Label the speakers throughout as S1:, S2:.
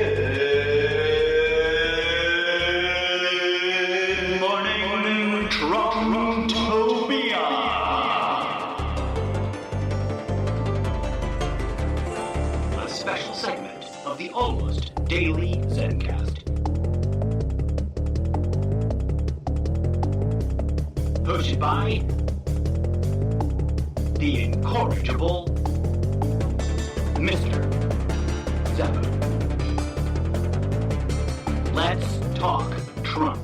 S1: Good morning, Trumptopia. A special segment of the Almost Daily Zencast. Hosted by the incorrigible Mr. Zabu. Let's talk Trump.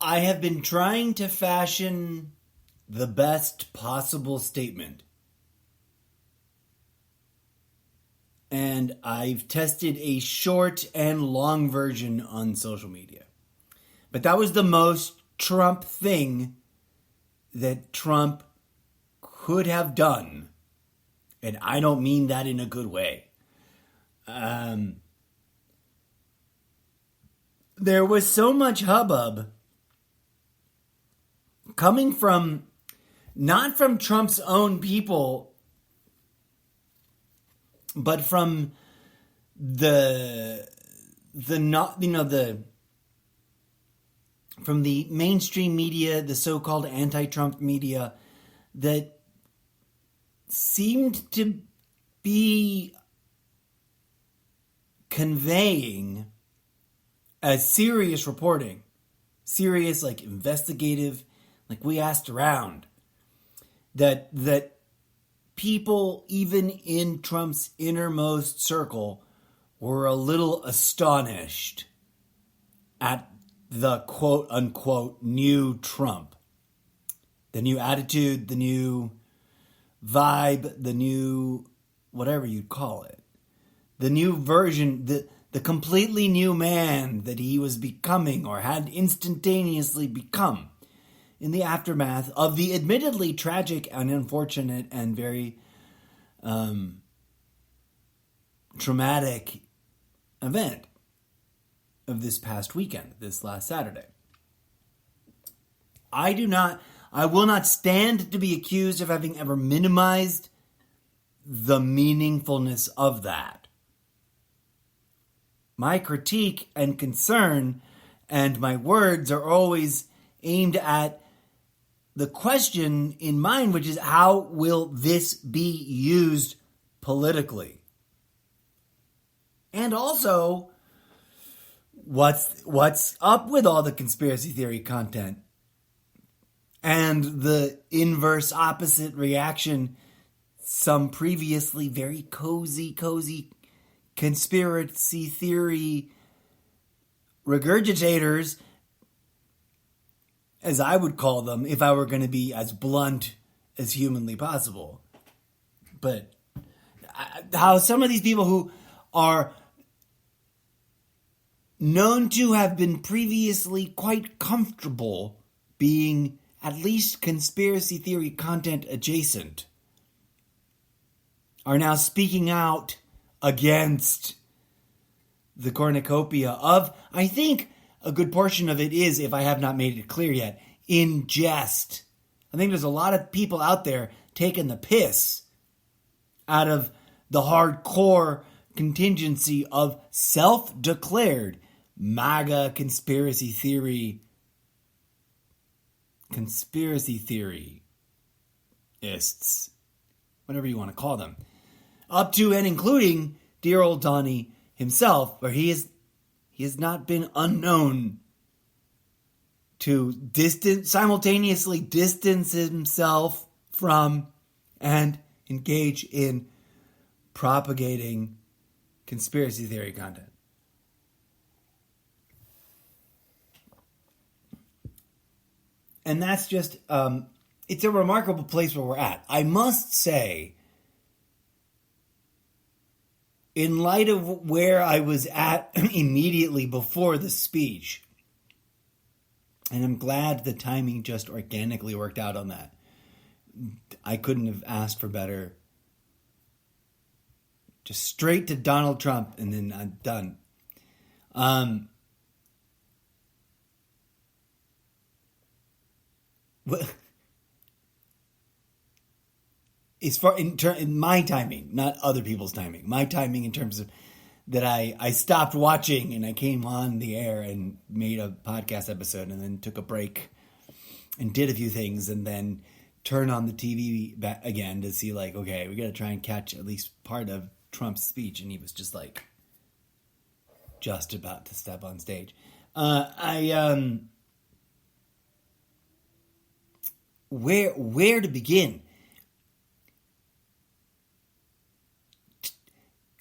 S2: I have been trying to fashion the best possible statement. And I've tested a short and long version on social media. But that was the most Trump thing that Trump could have done. And I don't mean that in a good way. There was so much hubbub coming from, not from Trump's own people, but from from the mainstream media, the so-called anti-Trump media, that seemed to be conveying as serious reporting, serious, like investigative, like we asked around, that people, even in Trump's innermost circle, were a little astonished at the quote-unquote new Trump. The new attitude, the new vibe, the new whatever you'd call it. The new version, the completely new man that he was becoming or had instantaneously become in the aftermath of the admittedly tragic and unfortunate and very traumatic event of this past weekend, this last Saturday. I will not stand to be accused of having ever minimized the meaningfulness of that. My critique and concern and my words are always aimed at the question in mind, which is, how will this be used politically? And also, what's up with all the conspiracy theory content? And the inverse opposite reaction, some previously very cozy conspiracy theory regurgitators, as I would call them, if I were going to be as blunt as humanly possible. But how some of these people who are known to have been previously quite comfortable being at least conspiracy theory content adjacent are now speaking out against the cornucopia of, I think a good portion of it is, if I have not made it clear yet, in jest. I think there's a lot of people out there taking the piss out of the hardcore contingency of self-declared MAGA conspiracy theoryists, whatever you want to call them, up to and including dear old Donnie himself, where he has not been unknown to simultaneously distance himself from and engage in propagating conspiracy theory content. And that's just, it's a remarkable place where we're at. I must say, in light of where I was at immediately before the speech, and I'm glad the timing just organically worked out on that. I couldn't have asked for better. Just straight to Donald Trump, and then I'm done. as far in my timing, not other people's timing. My timing in terms of that I stopped watching and I came on the air and made a podcast episode and then took a break and did a few things and then turned on the TV back again to see like, okay, we got to try and catch at least part of Trump's speech, and he was just like just about to step on stage. Where to begin?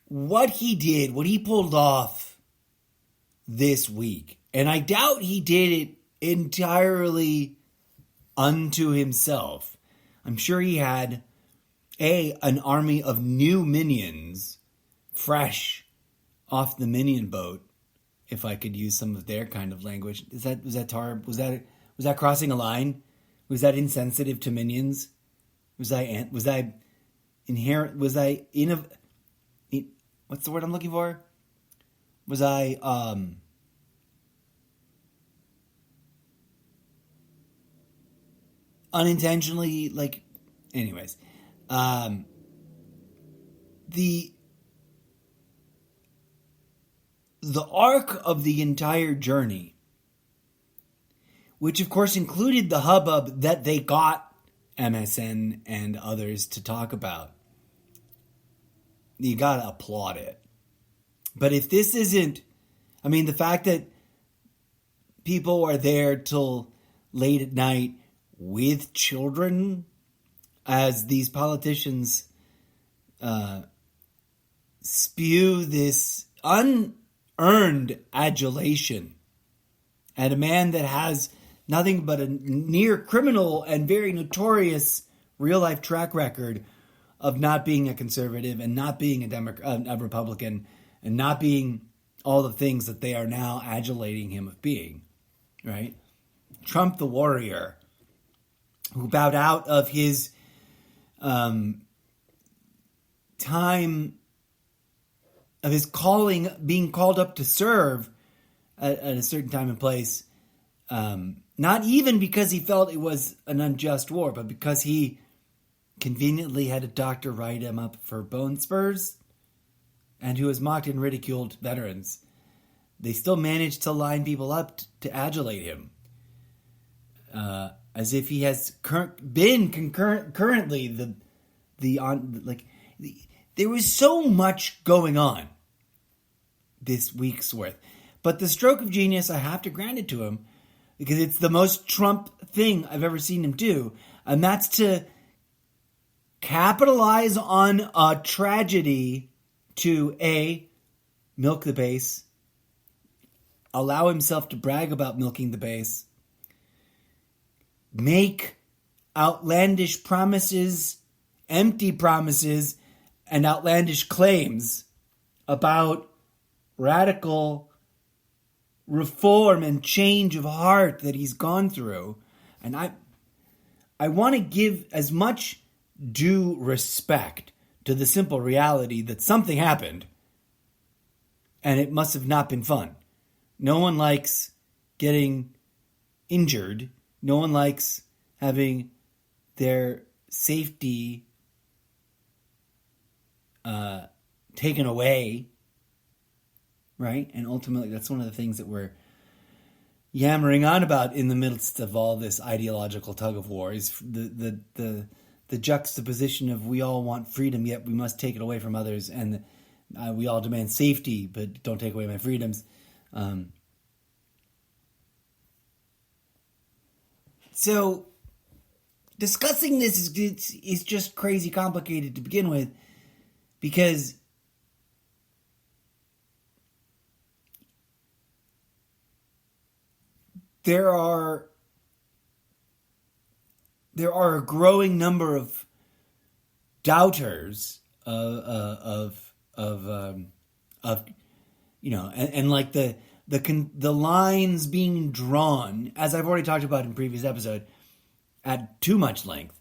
S2: What he did, what he pulled off this week, and I doubt he did it entirely unto himself. I'm sure he had an army of new minions fresh off the minion boat, if I could use some of their kind of language. Was that crossing a line? Was that insensitive to minions? What's the word I'm looking for? Was I unintentionally like? Anyways, the arc of the entire journey, which of course included the hubbub that they got MSN and others to talk about, you gotta applaud it. But if this isn't, I mean, the fact that people are there till late at night with children as these politicians spew this unearned adulation at a man that has nothing but a near criminal and very notorious real-life track record of not being a conservative and not being a Republican and not being all the things that they are now adulating him of being, right? Trump the warrior, who bowed out of his time of his calling, being called up to serve at a certain time and place, not even because he felt it was an unjust war, but because he conveniently had a doctor write him up for bone spurs, and who has mocked and ridiculed veterans. They still managed to line people up to adulate him, as if he has currently there was so much going on this week's worth. But the stroke of genius, I have to grant it to him, because it's the most Trump thing I've ever seen him do, and that's to capitalize on a tragedy to A, milk the base, allow himself to brag about milking the base, make outlandish promises, empty promises, and outlandish claims about radical reform and change of heart that he's gone through. And I want to give as much due respect to the simple reality that something happened, and it must have not been fun. No one likes getting injured. No one likes having their safety taken away, right? And ultimately, that's one of the things that we're yammering on about in the midst of all this ideological tug of war, is the juxtaposition of we all want freedom, yet we must take it away from others, and we all demand safety, but don't take away my freedoms. So discussing this is just crazy complicated to begin with, because there are a growing number of doubters of you know, and like the lines being drawn, as I've already talked about in previous episode at too much length.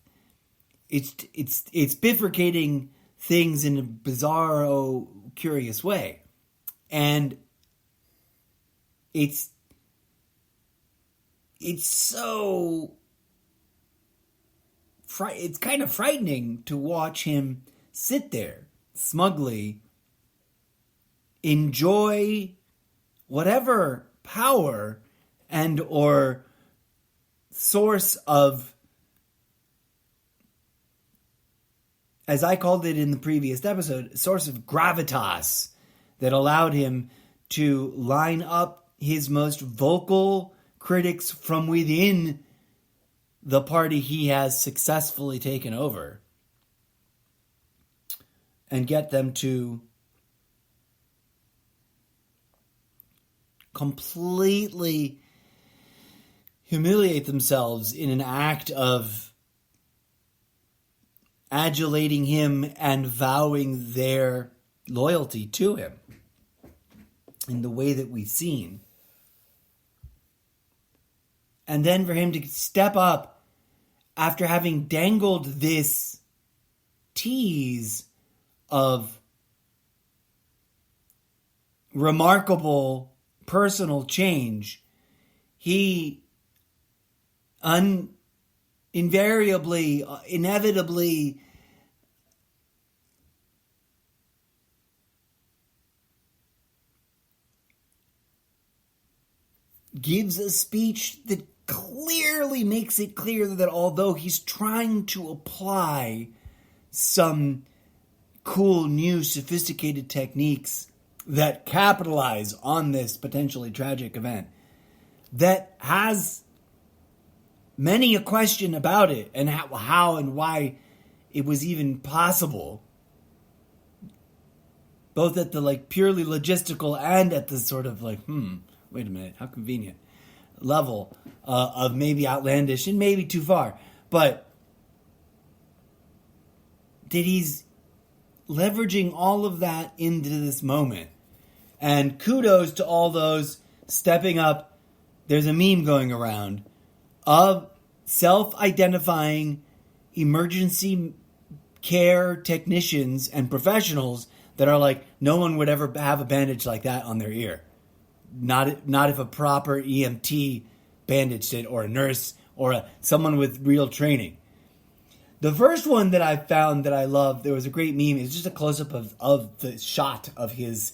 S2: It's bifurcating things in a bizarro, curious way, and it's so it's kind of frightening to watch him sit there smugly, enjoy whatever power and or source of, as I called it in the previous episode, source of gravitas that allowed him to line up his most vocal critics from within the party he has successfully taken over and get them to completely humiliate themselves in an act of adulating him and vowing their loyalty to him in the way that we've seen. And then for him to step up after having dangled this tease of remarkable personal change, he invariably, inevitably gives a speech that clearly makes it clear that although he's trying to apply some cool, new, sophisticated techniques that capitalize on this potentially tragic event, that has many a question about it and how and why it was even possible, both at the purely logistical and at the sort of wait a minute, how convenient level of maybe outlandish and maybe too far, but that he's leveraging all of that into this moment. And kudos to all those stepping up. There's a meme going around of self-identifying emergency care technicians and professionals that are like, no one would ever have a bandage like that on their ear. Not if a proper EMT bandaged it, or a nurse, or someone with real training. The first one that I found that I loved, there was a great meme. It's just a close-up of the shot of his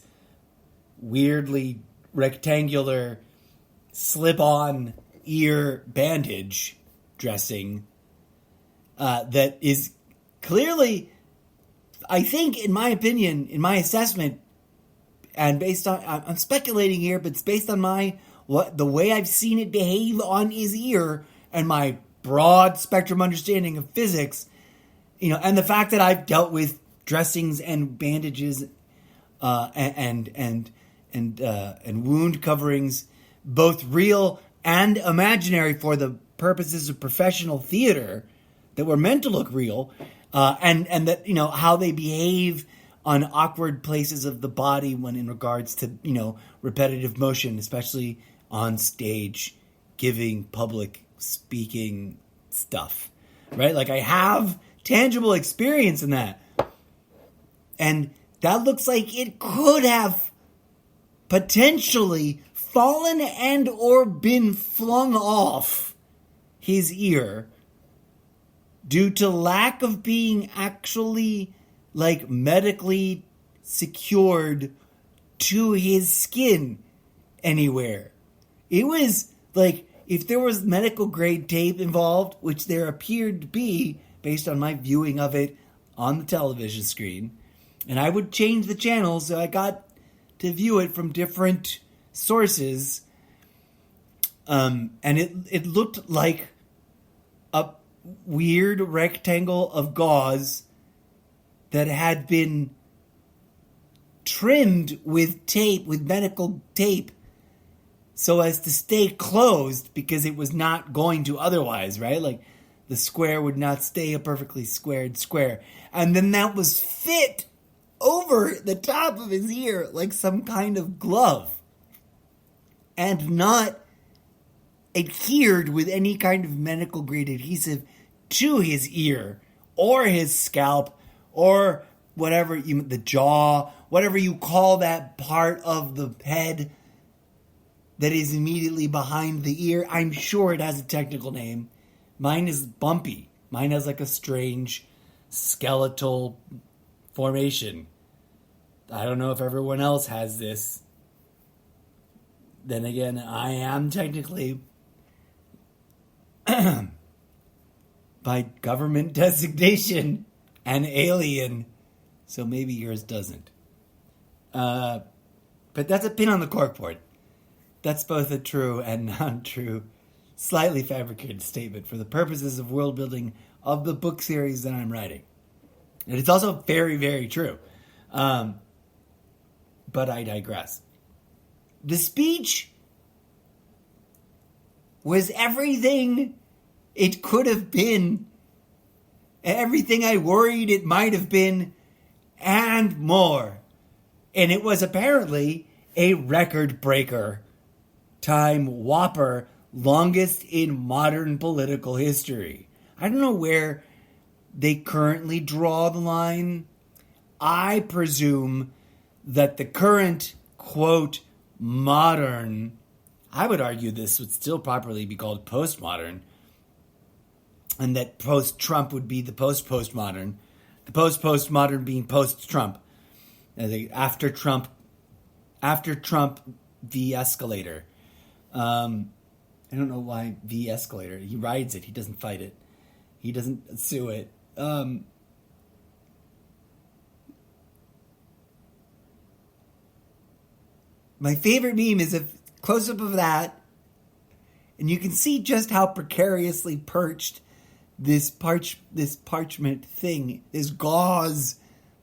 S2: weirdly rectangular slip-on ear bandage dressing that is clearly, I think, in my opinion, in my assessment, and based on, I'm speculating here, but it's based on the way I've seen it behave on his ear and my broad spectrum understanding of physics, and the fact that I've dealt with dressings and bandages and wound coverings, both real and imaginary for the purposes of professional theater that were meant to look real, and that how they behave on awkward places of the body when in regards to repetitive motion, especially on stage, giving public speaking stuff, right? I have tangible experience in that, and that looks like it could have potentially fallen and or been flung off his ear due to lack of being actually medically secured to his skin anywhere. It was if there was medical grade tape involved, which there appeared to be based on my viewing of it on the television screen, and I would change the channel so I got to view it from different sources, and it looked like a weird rectangle of gauze that had been trimmed with tape, with medical tape, so as to stay closed because it was not going to otherwise, right? The square would not stay a perfectly squared square. And then that was fit over the top of his ear like some kind of glove and not adhered with any kind of medical grade adhesive to his ear or his scalp or whatever, the jaw, whatever you call that part of the head that is immediately behind the ear. I'm sure it has a technical name. Mine is bumpy. Mine has like a strange skeletal formation. I don't know if everyone else has this. Then again, I am technically, by government designation, an alien. So maybe yours doesn't. But that's a pin on the corkboard. That's both a true and non-true, slightly fabricated statement for the purposes of world building of the book series that I'm writing. And it's also very, very true. But I digress. The speech was everything it could have been, everything I worried it might have been, and more. And it was apparently a record breaker, time whopper, longest in modern political history. I don't know where they currently draw the line. I presume that the current, quote, modern, I would argue this would still properly be called postmodern, and that post-Trump would be the post-postmodern, the post-postmodern being post-Trump. After Trump, the escalator. I don't know why the escalator. He rides it. He doesn't fight it. He doesn't sue it. My favorite meme is a close-up of that, and you can see just how precariously perched this parchment thing, this gauze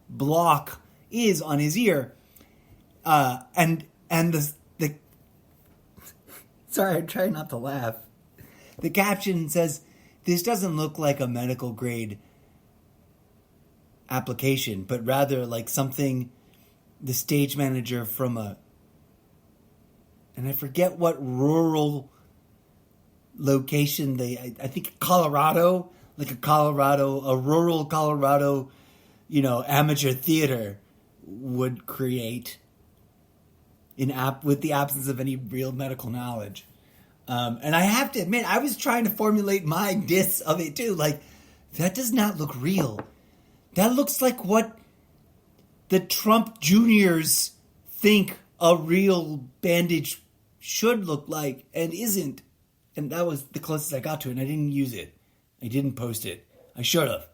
S2: block is on his ear. And the sorry, I'm trying not to laugh. The caption says, "This doesn't look like a medical grade application, but rather like something the stage manager from and I forget what rural location I think Colorado, like a rural Colorado, amateur theater would create with the absence of any real medical knowledge." And I have to admit, I was trying to formulate my diss of it too. Like, that does not look real. That looks like what the Trump juniors think a real bandage should look like and isn't. And that was the closest I got to it, and I didn't use it. I didn't post it. I should have.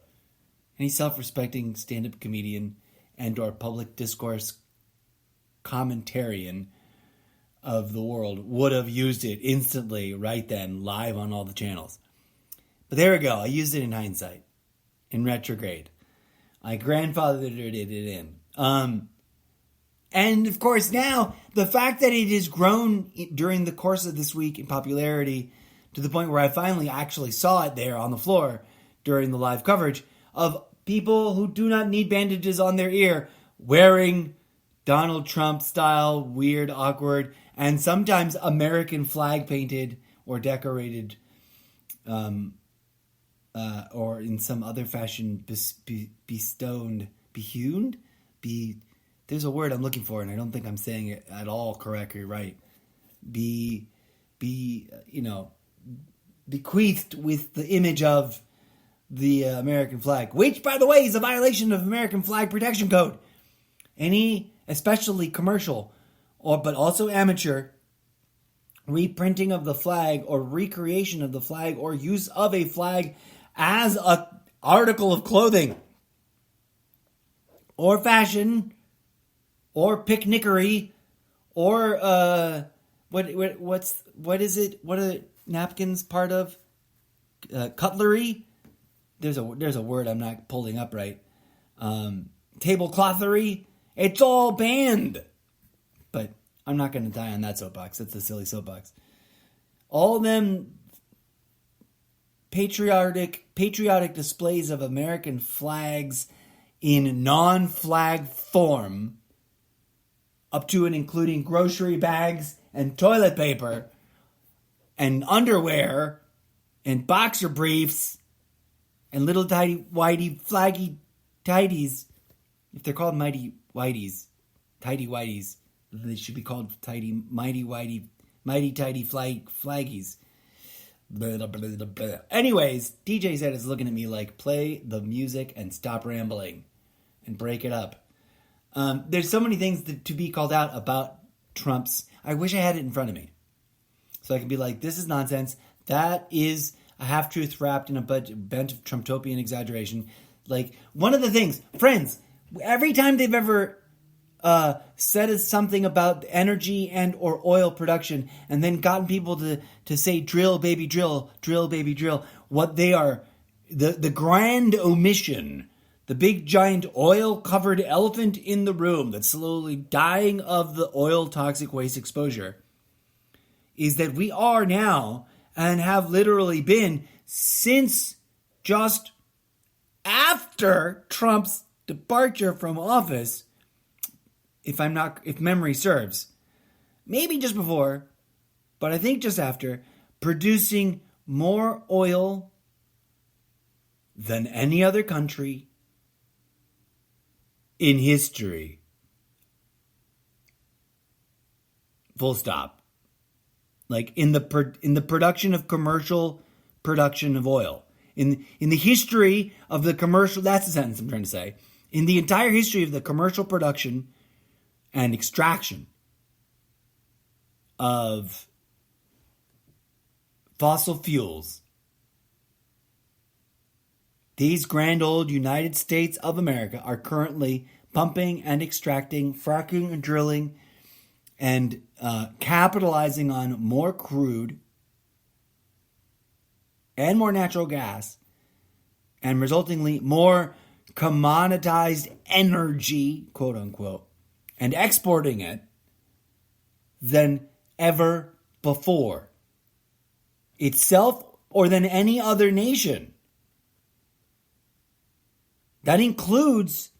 S2: Any self-respecting stand-up comedian and or public discourse commentarian of the world would have used it instantly right then, live on all the channels. But there we go. I used it in hindsight, in retrograde. I grandfathered it in. And of course now, the fact that it has grown during the course of this week in popularity to the point where I finally actually saw it there on the floor during the live coverage of people who do not need bandages on their ear wearing Donald Trump style, weird, awkward, and sometimes American flag painted or decorated, or in some other fashion there's a word I'm looking for, and I don't think I'm saying it at all correctly right. Bequeathed with the image of the American flag, which, by the way, is a violation of American Flag Protection Code. Any, especially commercial, but also amateur, reprinting of the flag or recreation of the flag or use of a flag as an article of clothing or fashion or picnickery or what is it? What are napkins part of? Cutlery. There's a word I'm not pulling up right. Tableclothery. It's all banned. But I'm not going to die on that soapbox. That's a silly soapbox. All them patriotic displays of American flags in non-flag form, up to and including grocery bags and toilet paper and underwear and boxer briefs and little tidy whitey flaggy tidies. If they're called mighty whiteys, tidy whiteys, they should be called tidy mighty whitey mighty tidy flaggies. Blah, blah, blah, blah. Anyways, DJ said is looking at me like, play the music and stop rambling and break it up. There's so many things to be called out about Trump's. I wish I had it in front of me. So I can be like, this is nonsense. That is a half-truth wrapped in a bunch of Trump-topian exaggeration. Like, one of the things, friends, every time they've ever said something about energy and or oil production and then gotten people to say drill, baby, drill, drill, baby, drill, what they are, the grand omission, the big giant oil-covered elephant in the room that's slowly dying of the oil toxic waste exposure, is that we are now and have literally been since just after Trump's departure from office, if memory serves, maybe just before, but I think just after, producing more oil than any other country in history. Full stop. Like in the production of commercial production of oil. In the history of the commercial, that's the sentence I'm trying to say. In the entire history of the commercial production and extraction of fossil fuels, these grand old United States of America are currently pumping and extracting, fracking and drilling, and capitalizing on more crude and more natural gas, and resultingly more commoditized energy, quote unquote, and exporting it than ever before. Itself or than any other nation. That includes,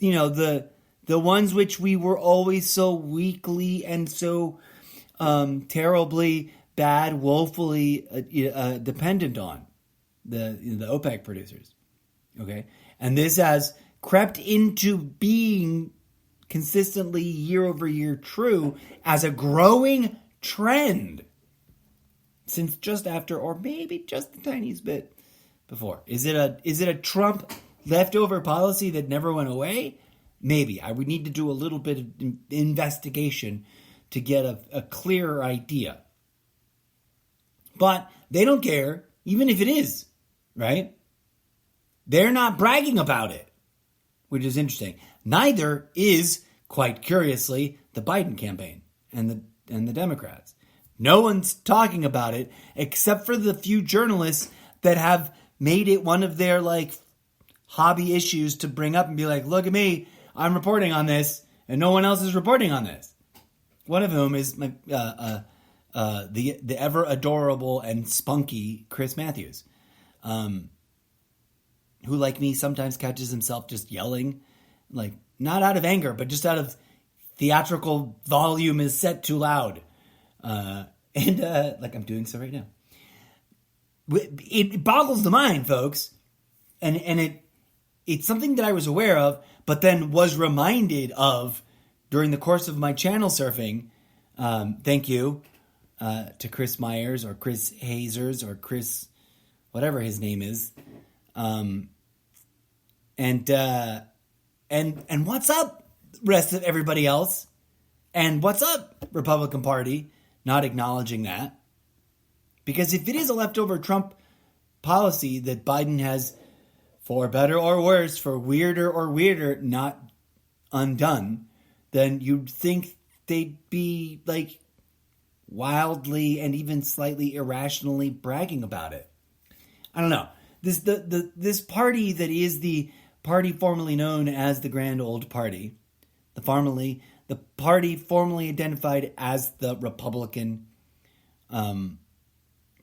S2: the ones which we were always so weakly and so terribly bad, woefully dependent on, the OPEC producers. Okay, and this has crept into being consistently year over year true as a growing trend since just after, or maybe just the tiniest bit before. Is it a Trump leftover policy that never went away? Maybe. I would need to do a little bit of investigation to get a clearer idea. But they don't care, even if it is, right? They're not bragging about it, which is interesting. Neither is, quite curiously, the Biden campaign and the Democrats. No one's talking about it except for the few journalists that have made it one of their hobby issues to bring up and be like, look at me, I'm reporting on this, and no one else is reporting on this. One of whom is the ever adorable and spunky Chris Matthews, who, like me, sometimes catches himself just yelling, not out of anger, but just out of theatrical volume is set too loud. Like I'm doing so right now. It boggles the mind, folks. And it's something that I was aware of, but then was reminded of during the course of my channel surfing. Thank you to Chris Myers or Chris Hazers or Chris, whatever his name is. And what's up, rest of everybody else? And what's up, Republican Party? Not acknowledging that. Because if it is a leftover Trump policy that Biden has, for better or worse, for weirder or weirder, not undone, then you'd think they'd be wildly and even slightly irrationally bragging about it. I don't know. This party that is the party formerly known as the Grand Old Party, the party formerly identified as the Republican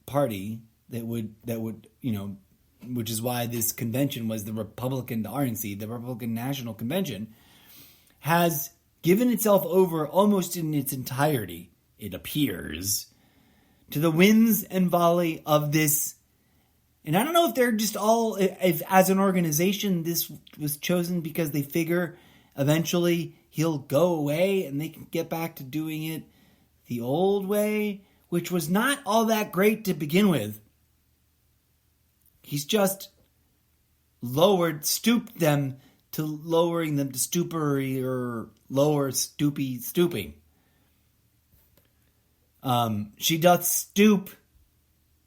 S2: Party that would which is why this convention was the RNC, the Republican National Convention, has given itself over almost in its entirety, it appears, to the winds and volley of this. And I don't know if they're just all, if as an organization this was chosen because they figure eventually he'll go away and they can get back to doing it the old way, which was not all that great to begin with. He's just stooped them to lowering them to stupor or lower stooping. She doth stoop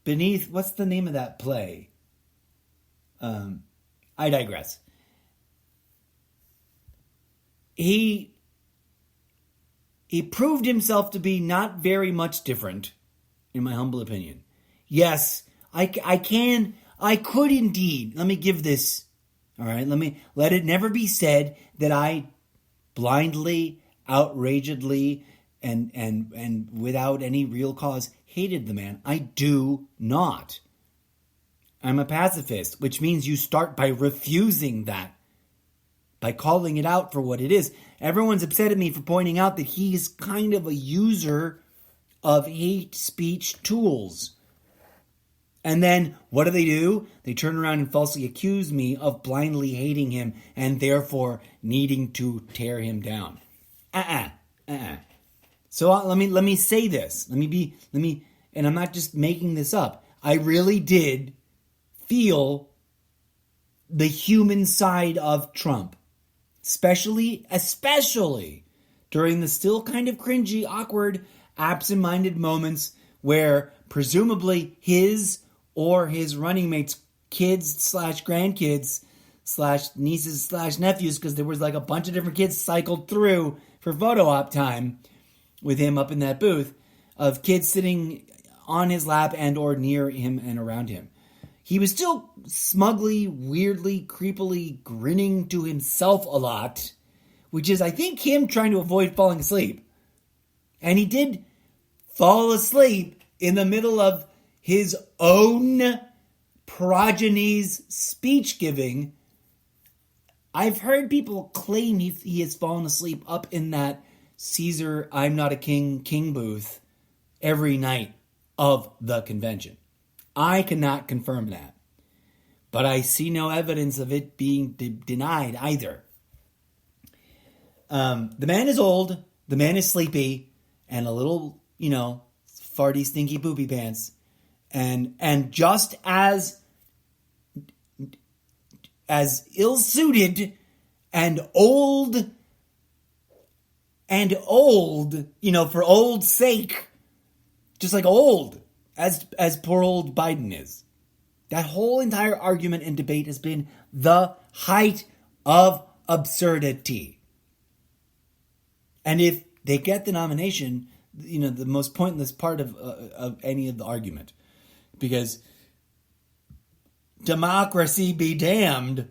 S2: beneath, what's the name of that play? I digress. He proved himself to be not very much different, in my humble opinion. Yes, I could indeed. Let me give this. All right, let it never be said that I blindly, outragedly, and without any real cause hated the man. I do not. I'm a pacifist, which means you start by refusing that, by calling it out for what it is. Everyone's upset at me for pointing out that he's kind of a user of hate speech tools. And then, what do? They turn around and falsely accuse me of blindly hating him and therefore needing to tear him down. So let me say this. And I'm not just making this up. I really did feel the human side of Trump. Especially during the still kind of cringy, awkward, absent-minded moments where presumably his or his running mates' kids/grandkids /nieces/nephews, because there was like a bunch of different kids cycled through for photo op time with him up in that booth, of kids sitting on his lap and or near him and around him. He was still smugly, weirdly, creepily grinning to himself a lot, which is, I think, him trying to avoid falling asleep. And he did fall asleep in the middle of his own progeny's speech giving. I've heard people claim he has fallen asleep up in that Caesar I'm Not a King booth every night of the convention. I cannot confirm that, but I see no evidence of it being denied either. The man is old, the man is sleepy, and a little, farty, stinky poopy pants, and just as ill-suited and old, for old sake, just like old, as poor old Biden is. That whole entire argument and debate has been the height of absurdity. And if they get the nomination, the most pointless part of any of the argument, because democracy be damned.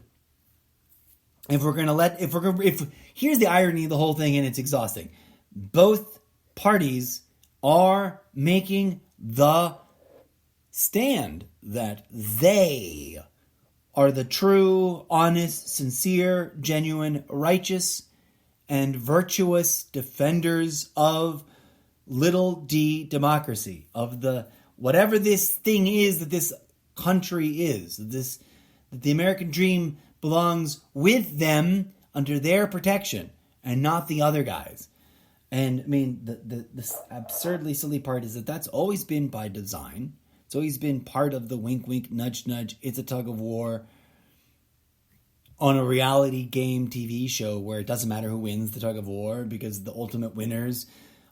S2: Here's the irony of the whole thing, and it's exhausting. Both parties are making the stand that they are the true, honest, sincere, genuine, righteous, and virtuous defenders of little d democracy, of the whatever this thing is that this country is, that the American dream belongs with them under their protection and not the other guys. And I mean, the absurdly silly part is that that's always been by design. It's always been part of the wink, wink, nudge, nudge, it's a tug of war on a reality game TV show where it doesn't matter who wins the tug of war because the ultimate winners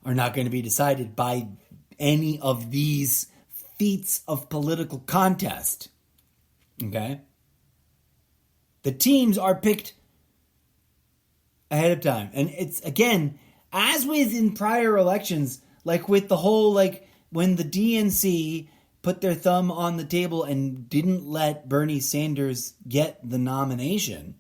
S2: are not going to be decided by any of these feats of political contest. Okay? The teams are picked ahead of time. And it's, again, as with in prior elections, like with the whole, when the DNC put their thumb on the table and didn't let Bernie Sanders get the nomination,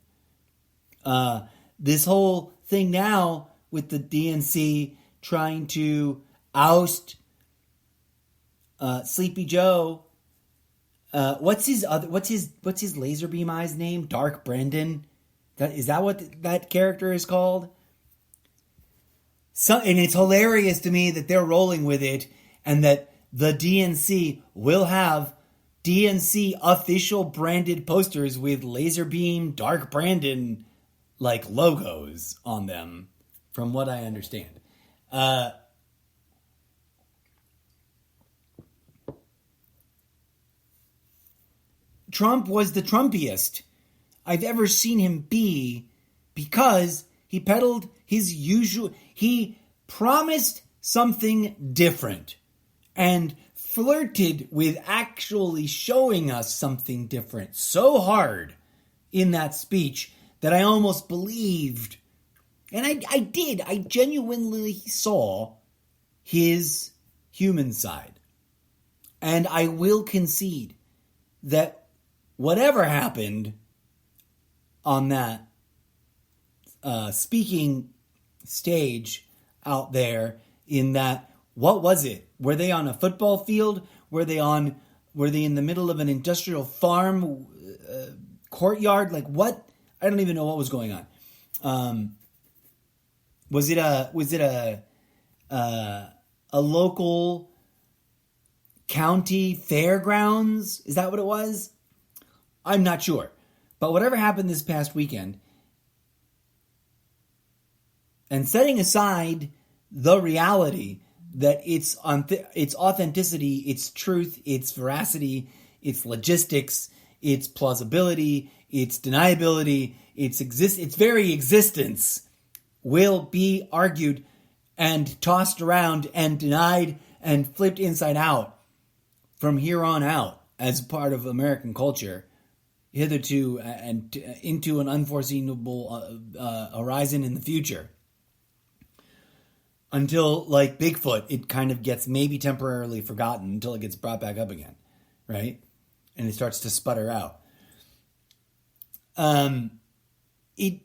S2: this whole thing now with the DNC trying to oust Sleepy Joe. What's his laser beam eyes name? Dark Brandon. Is that what that character is called? And it's hilarious to me that they're rolling with it, and that the DNC will have DNC official branded posters with laser beam Dark Brandon logos on them, from what I understand. Trump was the Trumpiest I've ever seen him be, because he peddled his usual, he promised something different and flirted with actually showing us something different so hard in that speech that I almost believed. And I genuinely saw his human side. And I will concede that whatever happened on that speaking stage out there, in that, what was it? Were they on a football field? Were they in the middle of an industrial farm courtyard? Like, what? I don't even know what was going on. Was it a local county fairgrounds? Is that what it was? I'm not sure. But whatever happened this past weekend, and setting aside the reality that its authenticity, its truth, its veracity, its logistics, its plausibility, its deniability, its very existence will be argued and tossed around and denied and flipped inside out from here on out as part of American culture, hitherto and into an unforeseeable horizon in the future. Until, like Bigfoot, it kind of gets maybe temporarily forgotten until it gets brought back up again, right? And it starts to sputter out. It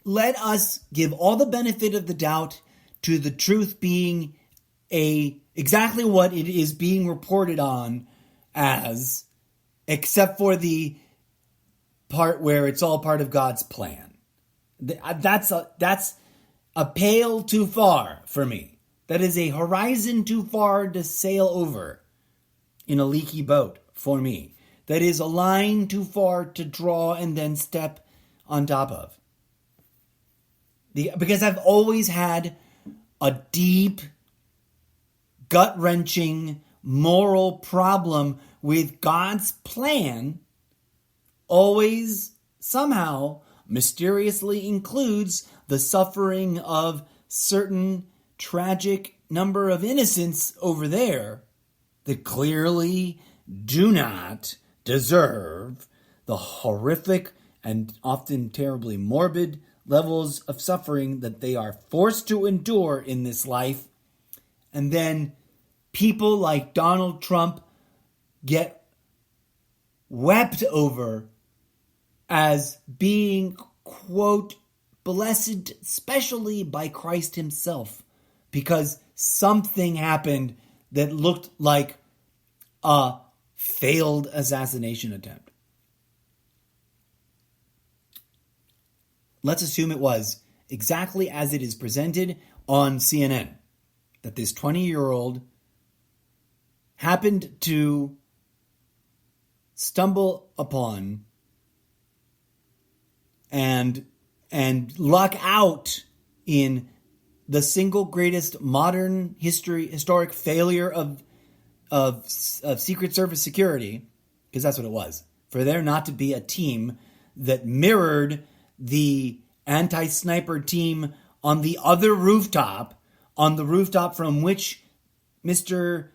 S2: let us give all the benefit of the doubt to the truth being exactly what it is being reported on as, except for the part where it's all part of God's plan. That's a pale too far for me. That is a horizon too far to sail over in a leaky boat for me. That is a line too far to draw and then step on top of. Because I've always had a deep, gut-wrenching moral problem with God's plan always somehow mysteriously includes the suffering of certain tragic number of innocents over there that clearly do not deserve the horrific and often terribly morbid levels of suffering that they are forced to endure in this life. And then people like Donald Trump get wept over as being, quote, blessed specially by Christ himself because something happened that looked like a failed assassination attempt. Let's assume it was exactly as it is presented on CNN, that this 20-year-old happened to stumble upon and luck out in the single greatest modern historic failure of Secret Service security, because that's what it was, for there not to be a team that mirrored the anti-sniper team on the other rooftop, on the rooftop from which Mr.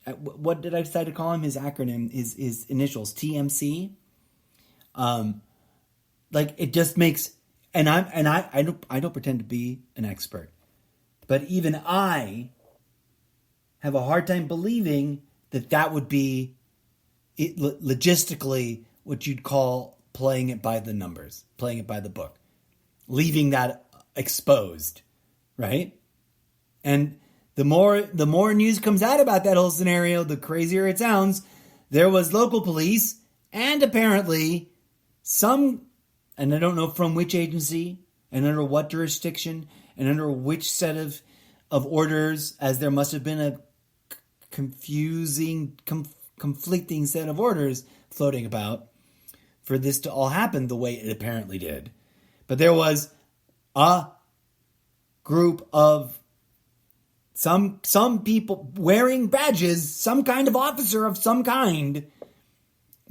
S2: What did I decide to call him? His acronym, his initials, TMC. Like, it just makes, and I don't pretend to be an expert, but even I have a hard time believing that would be it, logistically what you'd call playing it by the numbers, playing it by the book, leaving that exposed, right? And the more news comes out about that whole scenario, the crazier it sounds. There was local police and apparently some, and I don't know from which agency and under what jurisdiction and under which set of orders, as there must have been a conflicting set of orders floating about for this to all happen the way it apparently did. But there was a group of some people wearing badges, some kind of officer of some kind,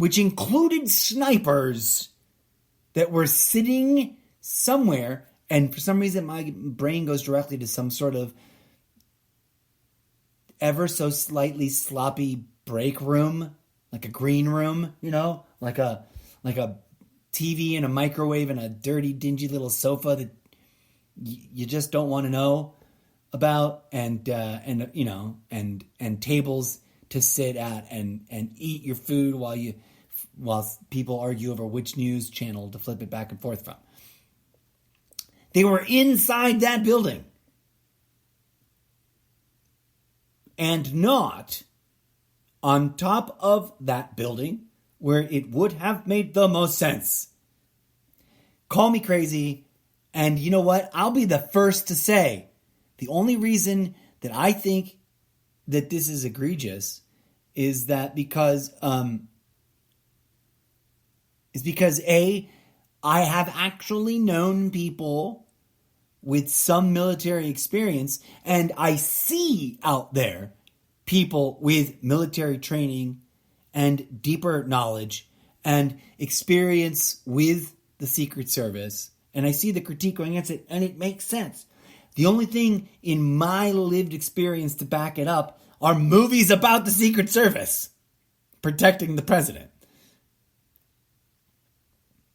S2: which included snipers that were sitting somewhere, and for some reason my brain goes directly to some sort of ever so slightly sloppy break room, like a green room, like a TV and a microwave and a dirty, dingy little sofa that you just don't want to know about, and tables to sit at and eat your food while people argue over which news channel to flip it back and forth from. They were inside that building and not on top of that building where it would have made the most sense. Call me crazy, and you know what? I'll be the first to say the only reason that I think that this is egregious is because I have actually known people with some military experience, and I see out there people with military training and deeper knowledge and experience with the Secret Service, and I see the critique going against it, and it makes sense. The only thing in my lived experience to back it up are movies about the Secret Service protecting the president.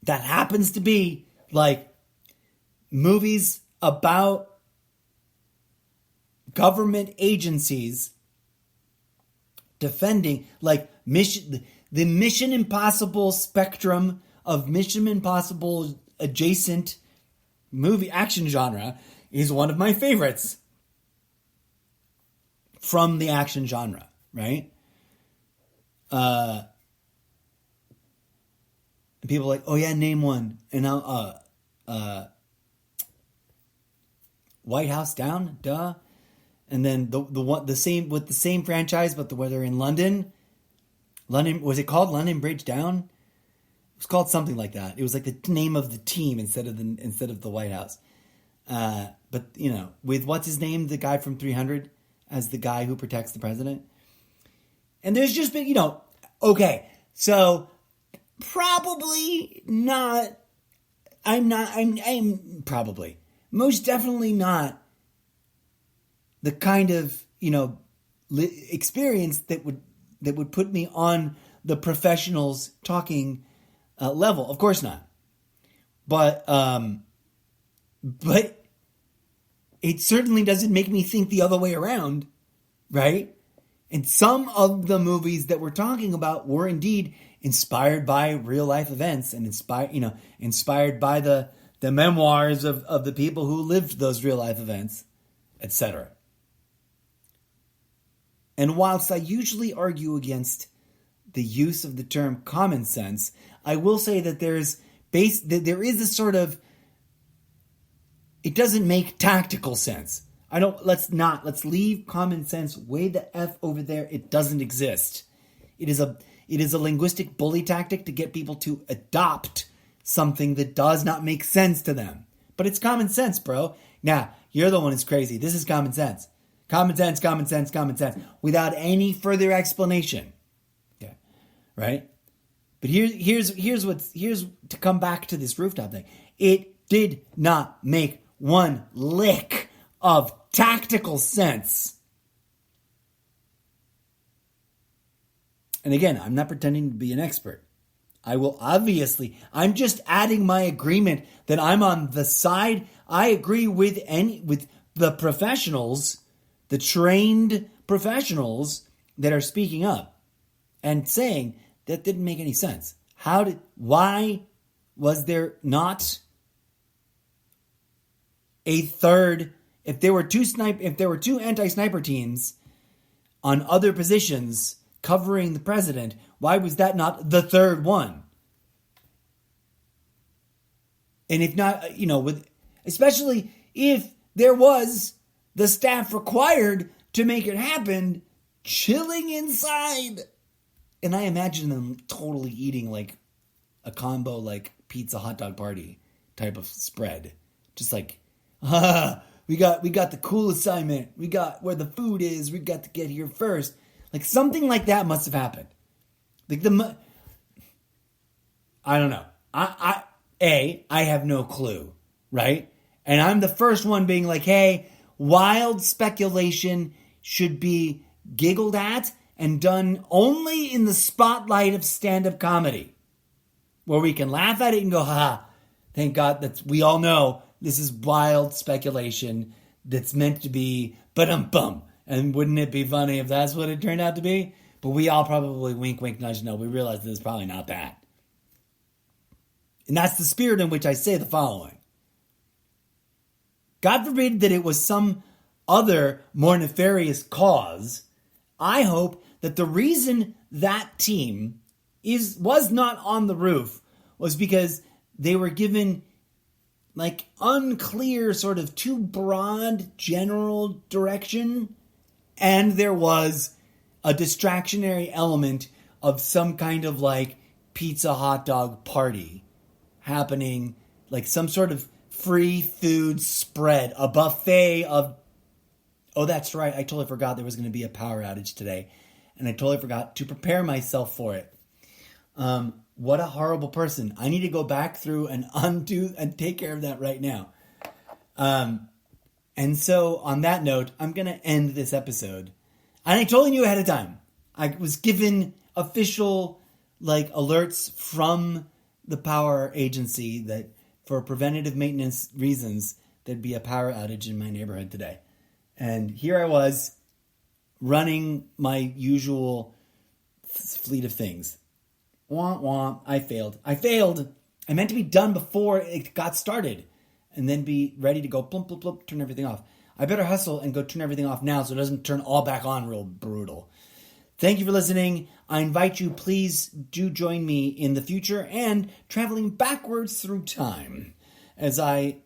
S2: That happens to be like movies about government agencies defending, like the Mission Impossible spectrum of Mission Impossible adjacent movie action genre is one of my favorites from the action genre, right? People are like, oh yeah, name one. And I'll, White House Down, duh. And then the same with the same franchise, but where they're in London. London, was it called London Bridge Down? It was called something like that. It was like the name of the team instead of the White House. But with what's his name, the guy from 300 as the guy who protects the president. And there's just been, okay, so probably not. I'm probably most definitely not the kind of experience that would put me on the professionals talking level. Of course not. But it certainly doesn't make me think the other way around, right? And some of the movies that we're talking about were indeed inspired by real life events and inspired by the memoirs of the people who lived those real life events, etc. And whilst I usually argue against the use of the term common sense, I will say that there is a sort of, it doesn't make tactical sense. Let's leave common sense way the F over there. It doesn't exist. It is a linguistic bully tactic to get people to adopt something that does not make sense to them. But it's common sense, bro. Now, you're the one who's crazy. This is common sense. Common sense, common sense, common sense. Without any further explanation. Okay. Right? But here's to come back to this rooftop thing. It did not make one lick of tactical sense. And again, I'm not pretending to be an expert. I'm just adding my agreement that I'm on the side. I agree with the professionals, the trained professionals that are speaking up and saying that didn't make any sense. Why was there not a third? If there were two anti-sniper teams on other positions covering the president, why was that not the third one? And if not, especially if there was the staff required to make it happen, chilling inside. And I imagine them totally eating like a combo, like pizza hot dog party type of spread. Just like, we got the cool assignment. We got where the food is. We got to get here first. Like something like that must have happened. Like I don't know. I have no clue, right? And I'm the first one being like, hey, wild speculation should be giggled at and done only in the spotlight of stand-up comedy, where we can laugh at it and go, ha, thank God that we all know this is wild speculation that's meant to be ba-dum-bum. And wouldn't it be funny if that's what it turned out to be? But we all probably wink, wink, nudge, no. We realize that it's probably not that. And that's the spirit in which I say the following. God forbid that it was some other more nefarious cause. I hope that the reason that team was not on the roof was because they were given like unclear, sort of too broad general direction, and there was a distractionary element of some kind of like pizza hot dog party happening, like some sort of free food spread, a buffet of... Oh, that's right. I totally forgot there was going to be a power outage today. And I totally forgot to prepare myself for it. What a horrible person. I need to go back through and undo and take care of that right now. And so on that note, I'm going to end this episode. And I told you ahead of time. I was given official like alerts from the power agency that for preventative maintenance reasons, there'd be a power outage in my neighborhood today. And here I was running my usual fleet of things. Wah, wah, I failed. I meant to be done before it got started and then be ready to go plump, plump, plump, turn everything off. I better hustle and go turn everything off now so it doesn't turn all back on real brutal. Thank you for listening. I invite you, please do join me in the future and traveling backwards through time as I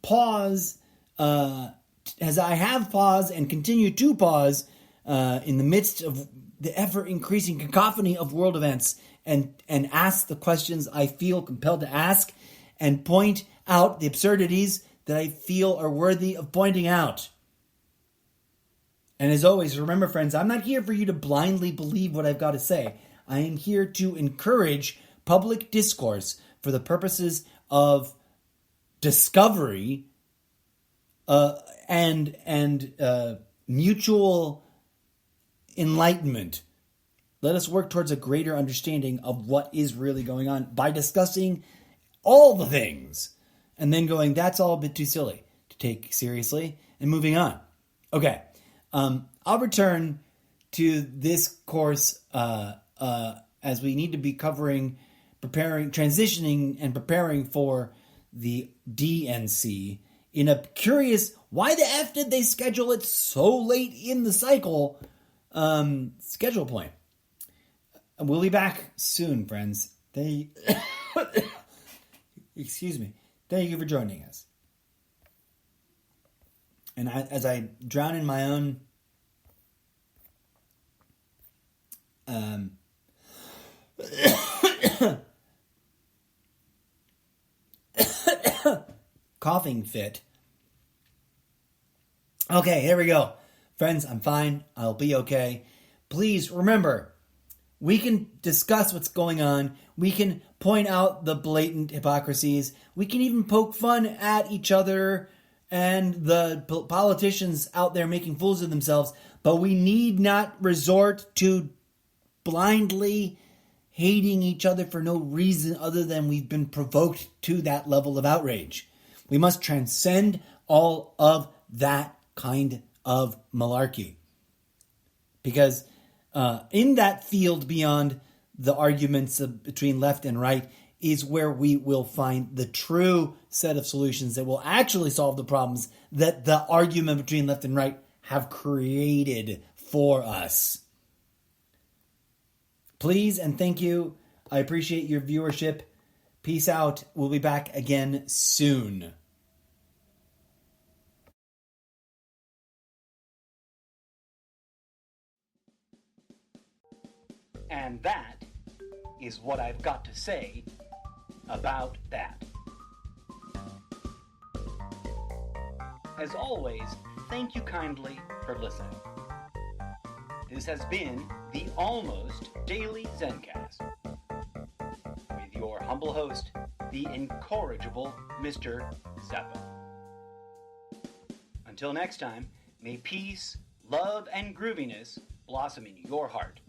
S2: pause, as I have paused and continue to pause in the midst of the ever-increasing cacophony of world events and ask the questions I feel compelled to ask and point out the absurdities that I feel are worthy of pointing out. And as always, remember, friends, I'm not here for you to blindly believe what I've got to say. I am here to encourage public discourse for the purposes of discovery and mutual enlightenment. Let us work towards a greater understanding of what is really going on by discussing all the things and then going, that's all a bit too silly to take seriously, and moving on. Okay. I'll return to this course as we need to be transitioning and preparing for the DNC in a curious, why the F did they schedule it so late in the cycle schedule point. We'll be back soon, friends. Excuse me. Thank you for joining us. And as I drown in my own coughing fit. Okay, here we go. Friends, I'm fine. I'll be okay. Please remember, we can discuss what's going on. We can point out the blatant hypocrisies. We can even poke fun at each other and the politicians out there making fools of themselves. But we need not resort to blindly hating each other for no reason other than we've been provoked to that level of outrage. We must transcend all of that kind of malarkey. Because in that field beyond the arguments between left and right is where we will find the true set of solutions that will actually solve the problems that the argument between left and right have created for us. Please and thank you. I appreciate your viewership. Peace out. We'll be back again soon. And that is what I've got to say about that. As always, thank you kindly for listening. This has been the Almost Daily Zencast with your humble
S1: humble host, the incorrigible Mr. Seppa. Until next time, may peace, love, and grooviness blossom in your heart.